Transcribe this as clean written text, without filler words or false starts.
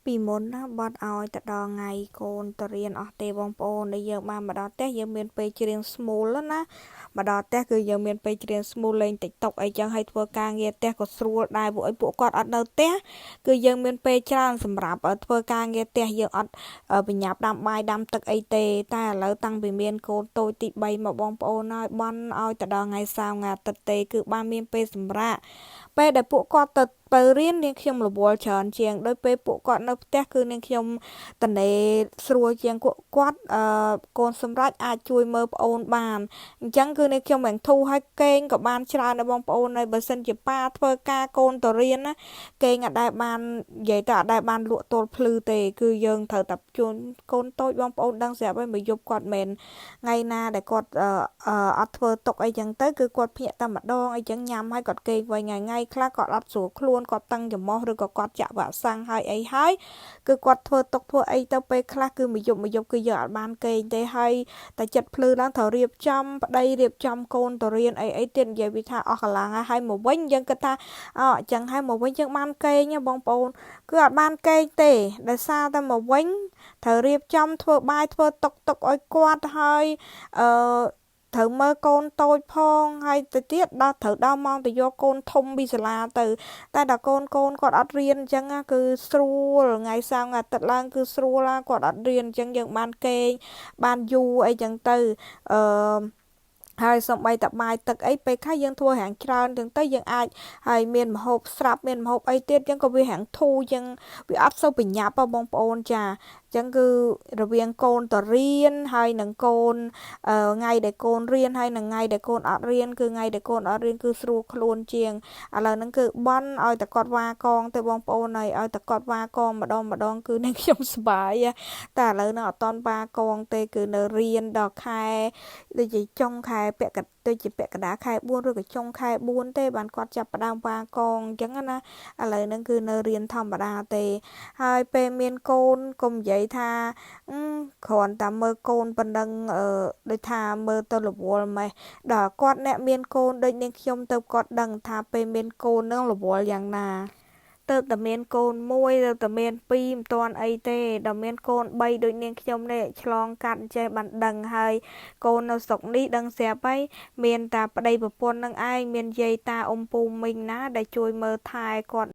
ពីមុនណាបាត់ឲ្យទៅដល់ថ្ងៃកូនទៅរៀនអស់ទេបងប្អូនដែលយើងបានមកដល់ផ្ទះយើងមានពេលច្រៀងស្មូលណាមកដល់ផ្ទះគឺយើងមានពេលច្រៀងស្មូលលេង TikTok អីចឹងហើយធ្វើការងារផ្ទះក៏ស្រួលដែរពួកគាត់អត់នៅផ្ទះគឺយើងមានពេលច្រើនសម្រាប់ធ្វើការងារផ្ទះយើងអត់បញ្ញាប់ដាំបាយដាំទឹកអីទេតែឥឡូវតាំងពីមានកូនតូចទី3មកបងប្អូនហើយបន់ឲ្យទៅដល់ថ្ងៃសៅរ៍ថ្ងៃអាទិត្យទេគឺបានមានពេលសម្រាប់ពេលដែលពួកគាត់ទៅរៀននាងខ្ញុំរវល់ច្រើនជាងដោយពេលពួកគាត់នៅផ្ទះគឺនាងខ្ញុំតនេស្រួលជាងគាត់កូនសម្រាប់អាចជួយមើលប្អូនបានអញ្ចឹងគឺនាងខ្ញុំមិនធូរឲ្យកេងក៏បានច្រើនដែរបងប្អូនហើយបើសិនជាប៉ាធ្វើការកូនទៅរៀនណាកេងអត់ដែលបាននិយាយទៅអត់ដែលបានលក់ទល់ភ្លឺទេគឺយើងត្រូវតែជួនកូនតូចបងប្អូនដឹងស្រាប់ហើយមួយយប់គាត់មិនថ្ងៃណាដែលគាត់អត់ធ្វើទុកអីចឹងទៅគឺគាត់ភ្ញាក់តែម្ដងអីចឹងញ៉ាំហើយគាត់គេងវិញថ្ងៃខ្លះគាត់អត់ស្រួលខ្លួនគាត់តឹងច្រមុះឬក៏គាត់ចាក់វ៉ាក់សាំងហើយអីហើយគឺគាត់ធ្វើទុកធ្វើអីទៅពេលខ្លះគឺមួយយប់គឺយើងអត់បានគេងទេហើយតែចិត្តភ្លឺឡើងត្រូវរៀបចំប្តីរៀបចំកូនទៅរៀនអីទៀតនិយាយពីថាអស់កម្លាំងហើយមកវិញយើងគិតថាអញ្ចឹងហើយមកវិញយើងបានគេងបងប្អូនគឺអត់បានគេងទេដោយសារតែមកវិញត្រូវរៀបចំធ្វើបាយធ្វើទុកឲ្យគាត់ហើយអឺត្រូវមើលកូនតូចផងហើយទៅទៀតត្រូវដល់ម៉ោងទៅយកកូនធំពីសាលាទៅតែដល់កូនគាត់អត់រៀនអញ្ចឹងគឺស្រួលថ្ងៃសៅរ៍ថ្ងៃអាទិត្យឡើងគឺស្រួលគាត់អត់រៀនអញ្ចឹងយើងបានគេងបានយូរអីចឹងទៅអឺហើយសំបីតបាយទឹកអីពេលខ្លះយើងធ្វើរាងច្រើនទាំងទៅយើងអាចហើយមានម្ហូបស្រាប់មានម្ហូបអីទៀតចឹងក៏វារាងធូរចឹងវាអត់សូវប្រញាប់បងប្អូនចាចឹងគឺរវាងកូនតរៀនហើយនឹងកូនថ្ងៃដែលកូនរៀនហើយនឹងថ្ងៃដែលកូនអត់រៀនគឺថ្ងៃដែលកូនអត់រៀនគឺស្រួលខ្លួនជាងឥឡូវហ្នឹងគឺបន់ឲ្យតែគាត់វ៉ាកងទៅបងប្អូនហើយឲ្យតែគាត់វ៉ាកងម្ដងគឺនឹងខ្ញុំសប្បាយតែឥឡូវហ្នឹងអត់តន់វ៉ាកងទេគឺនៅរៀនដល់ខែដូចជាចុងខែដូចជាពាក់កណ្ដាលខែ4ឬក៏ចុងខែ4ទេបានគាត់ចាប់ផ្ដើមវ៉ាកងអញ្ចឹងណាឥឡូវហ្នឹងគឺនៅរៀនធម្មតាទេហើយពេលមានកូនកុំនិយាយថាគ្រាន់តែមើលកូនប៉ុណ្ណឹងដូចថាមើលទៅរវល់ម៉េះដល់គាត់អ្នកមានកូនដូចនាងខ្ញុំទៅគាត់ដឹងថាពេលមានកូននឹងរវល់យ៉ាងណាទៅតែមានកូនមួយទៅតែមាន2មិនទាន់អីទេដល់មានកូន3ដូចនាងខ្ញុំនេះឆ្លងកាត់ចេះបានដឹងហើយកូននៅស្រុកនេះដឹងស្រាប់ហើយមានតែប្តីប្រពន្ធនឹងឯងមានយាយតាអ៊ំពូមីងណាដែលជួយមើលថែគាត់